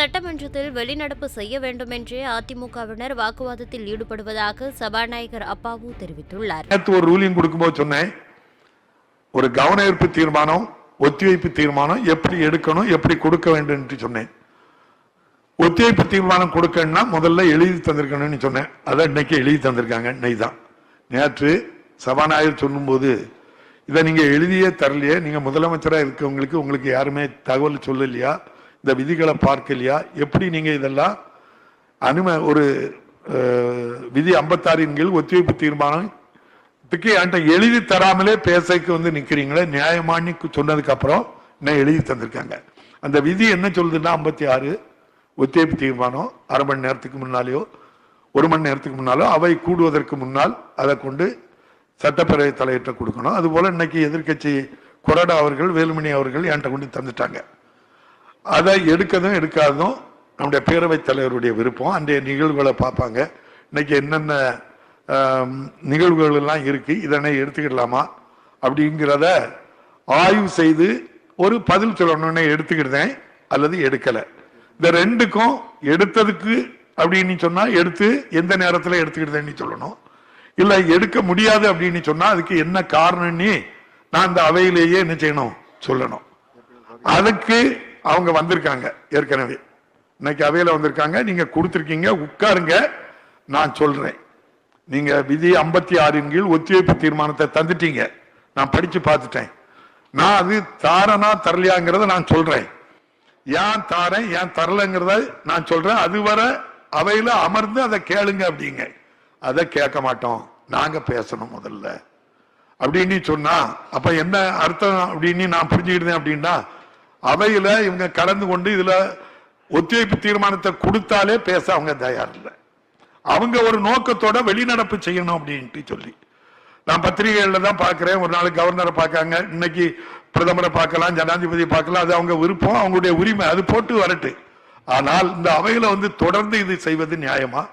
சட்டமன்றத்தில் வெளிநடப்பு செய்ய வேண்டும் என்றே அதிமுகவினர் வாக்குவாதத்தில் ஈடுபடுவதாக சபாநாயகர் அப்பாவு தெரிவித்துள்ளார். ஒரு ரூலிங் கொடுக்கும்போது சொன்னேன், ஒரு கவனஈர்ப்பு தீர்மானம், ஒத்திவைப்பு தீர்மானம் எப்படி எடுக்கணும், எப்படி கொடுக்க வேண்டும் என்று சொன்னேன். ஒத்திவைப்பு தீர்மானம் கொடுக்கணும்னா முதல்ல எழுதி தந்திருக்கணும்னு சொன்னேன். அதான் இன்னைக்கு எழுதி தந்திருக்காங்க. இன்னைக்குதான் நேற்று சபாநாயகர் சொல்லும் போது, இதை நீங்க எழுதியே தரலையே, நீங்க முதலமைச்சராக இருக்கவங்களுக்கு உங்களுக்கு யாருமே தகவல் சொல்லலையா, இந்த விதிகளை பார்க்கலையா, எப்படி நீங்க இதெல்லாம் ஒரு விதி 56 கீழ் ஒத்திவைப்பு தீர்மானம் என்கிட்ட எழுதி தராமலே பேசக்கு நிக்கிறீங்களே, நியாயமானு சொன்னதுக்கு அப்புறம் என்ன எழுதி தந்திருக்காங்க. அந்த விதி என்ன சொல்லுதுன்னா 56 ஒத்திவைப்பு தீர்மானம் அரை மணி நேரத்துக்கு முன்னாலேயோ 1 மணி நேரத்துக்கு முன்னாலோ அவை கூடுவதற்கு முன்னால் அதை கொண்டு சட்டப்பேரவை தலையிட்ட கொடுக்கணும். அதுபோல இன்னைக்கு எதிர்கட்சி கொறடா அவர்கள், வேலுமணி அவர்கள் என்கிட்ட கொண்டு தந்துட்டாங்க. அதை எடுக்கதும் எடுக்காததும் நம்முடைய பேரவைத் தலைவருடைய விருப்பம். அன்றைய நிகழ்வுகளை பார்ப்பாங்க. இன்னைக்கு என்னென்ன நிகழ்வுகள் எல்லாம் இருக்கு, இதனை எடுத்துக்கிடலாமா அப்படிங்கிறத ஆய்வு செய்து ஒரு பதில் சொல்லணும்னு எடுத்துக்கிட்டேன் அல்லது எடுக்கல. இந்த ரெண்டுக்கும் எடுத்ததுக்கு அப்படின்னு சொன்னா எடுத்து எந்த நேரத்தில் எடுத்துக்கிட்டேன்னு சொல்லணும். இல்ல எடுக்க முடியாது அப்படின்னு சொன்னா அதுக்கு என்ன காரணம்னு நான் இந்த அவையிலேயே என்ன செய்யணும் சொல்லணும். அதுக்கு அவங்க வந்திருக்காங்க. ஏற்கனவே இன்னைக்கு அவையில வந்திருக்காங்க. நீங்க கொடுத்திருக்கீங்க, உட்காருங்க, நான் சொல்றேன். நீங்க விதி 56 கீழ் ஒத்திவைப்பு தீர்மானத்தை தந்துட்டீங்க. நான் படிச்சு பார்த்துட்டேன். நான் அது தாரனா தரலையாங்கிறத நான் சொல்றேன். ஏன் தாரேன் ஏன் தரலங்கிறத நான் சொல்றேன். அதுவரை அவையில அமர்ந்து அதை கேளுங்க அப்படிங்க. அதை கேட்க மாட்டோம், நாங்க பேசணும் முதல்ல அப்படின்னு சொன்னா அப்ப என்ன அர்த்தம் அப்படின்னு நான் புரிஞ்சுக்கிட்டேன். அப்படின்னா அவையில இவங்க கலந்து கொண்டு இதுல ஒத்திவைப்பு தீர்மானத்தை கொடுத்தாலே பேச அவங்க தயார் இல்லை. அவங்க ஒரு நோக்கத்தோட வெளிநடப்பு செய்யணும் அப்படின்ட்டு சொல்லி நான் பத்திரிகைகள்ல தான் பாக்குறேன். ஒரு நாள் கவர்னரை பார்க்காங்க, இன்னைக்கு பிரதமரை பார்க்கலாம், ஜனாதிபதியை பார்க்கலாம், அது அவங்க விருப்பம், அவங்களுடைய உரிமை, அது போட்டு வரட்டு. ஆனால் இந்த அவையில தொடர்ந்து இது செய்வது நியாயமா?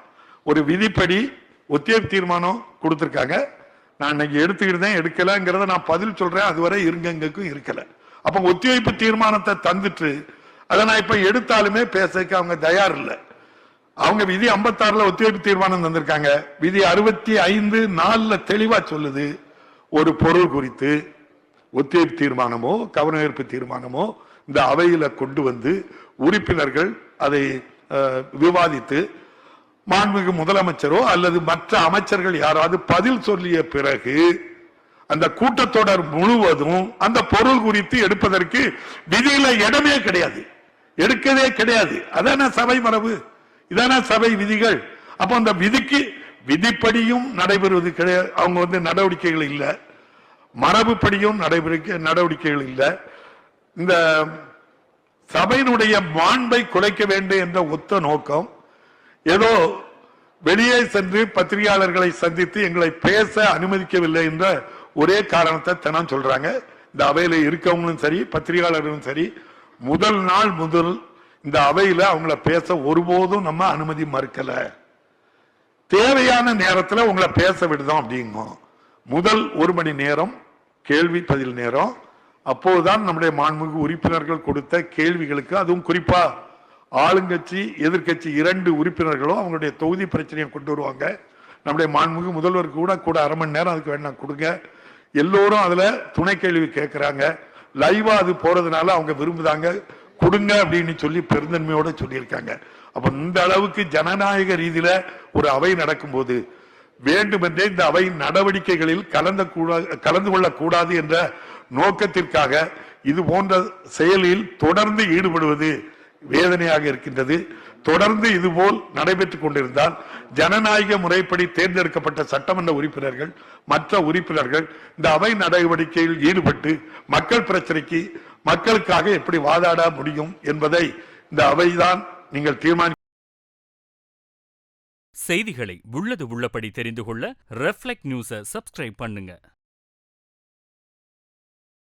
ஒரு விதிப்படி ஒத்திவைப்பு தீர்மானம் கொடுத்திருக்காங்க. நான் இன்னைக்கு எடுத்துக்கிட்டேன், எடுக்கலங்கிறத நான் பதில் சொல்றேன். அதுவரை இருங்கக்கும் இருக்கல. அப்ப ஒத்திவைப்பு தீர்மானத்தை தந்துட்டு அதை நான் இப்ப எடுத்தாலுமே பேசக்கு அவங்க தயார் இல்லை. அவங்க விதி 56 ஒத்திவைப்பு தீர்மானம் தந்திருக்காங்க. விதி 65(4) தெளிவா சொல்லுது, ஒரு பொருள் குறித்து ஒத்திவைப்பு தீர்மானமோ கவனஈர்ப்பு தீர்மானமோ இந்த அவையில கொண்டு வந்து உறுப்பினர்கள் அதை விவாதித்து மாண்புமிகு முதலமைச்சரோ அல்லது மற்ற அமைச்சர்கள் யாராவது பதில் சொல்லிய பிறகு அந்த கூட்டத்தொடர் முழுவதும் அந்த பொருள் குறித்து எடுப்பதற்கு விதியில இடமே கிடையாது, எடுக்கவே கிடையாது. அதான சபை மரபு, இதான சபை விதிகள். அப்ப அந்த விதிக்கு விதிப்படியும் நடைபெறுவது கிடையாது. அவங்க நடவடிக்கைகள் இல்லை, மரபுப்படியும் நடவடிக்கைகள் இல்லை. இந்த சபையினுடைய மாண்பை குலைக்க வேண்டும் என்ற ஒத்த நோக்கம், ஏதோ வெளியே சென்று பத்திரிகையாளர்களை சந்தித்து எங்களை பேச அனுமதிக்கவில்லை என்ற ஒரே காரணத்தை தினம் சொல்றாங்க. இந்த அவையில இருக்கவங்களும் சரி பத்திரிகையாளர்களும் சரி முதல் நாள் முதல் இந்த அவையில அவங்கள பேச ஒருபோதும் நம்ம அனுமதி மறுக்கல. தேவையான நேரத்தில் உங்களை பேச விடுதோம் அப்படிங்கும். முதல் 1 மணி நேரம் கேள்வி பதில் நேரம். அப்போதுதான் நம்முடைய மாண்புமிகு உறுப்பினர்கள் கொடுத்த கேள்விகளுக்கு, அதுவும் குறிப்பா ஆளுங்கட்சி எதிர்கட்சி 2 உறுப்பினர்களும் அவங்களுடைய தொகுதி பிரச்சனையை கொண்டு வருவாங்க. நம்முடைய மாண்புமிகு முதல்வர் கூட அரை மணி நேரம் அதுக்கு வேணா கொடுங்க. எல்லோரும் அதுல துணை கேள்வி கேட்கிறாங்க. லைவா அது போறதுனால அவங்க விரும்புதாங்க, கொடுங்க அப்படின்னு சொல்லி பெருந்தன்மையோட சொல்லியிருக்காங்க. அப்ப இந்த அளவுக்கு ஜனநாயக ரீதியில ஒரு அவை நடக்கும் போது வேண்டுமென்றே இந்த அவை நடவடிக்கைகளில் கலந்து கொள்ளக்கூடாது என்ற நோக்கத்திற்காக இது போன்ற செயலில் தொடர்ந்து ஈடுபடுவது வேதனையாக இருக்கின்றது. தொடர்ந்து இதுபோல் நடைபெற்றுக் கொண்டிருந்தால் ஜனநாயக முறைப்படி தேர்ந்தெடுக்கப்பட்ட சட்டமன்ற உறுப்பினர்கள் மற்ற உறுப்பினர்கள் இந்த அவை நடவடிக்கையில் ஈடுபட்டு மக்கள் பிரச்சனைக்கு மக்களுக்காக எப்படி வாதாட முடியும் என்பதை இந்த அவைதான் நீங்கள் தீர்மானிக்க. செய்திகளை உள்ளது உள்ளபடி தெரிந்து கொள்ள ரெஃப்ளெக்ட் நியூஸை சப்ஸ்கிரைப் பண்ணுங்க.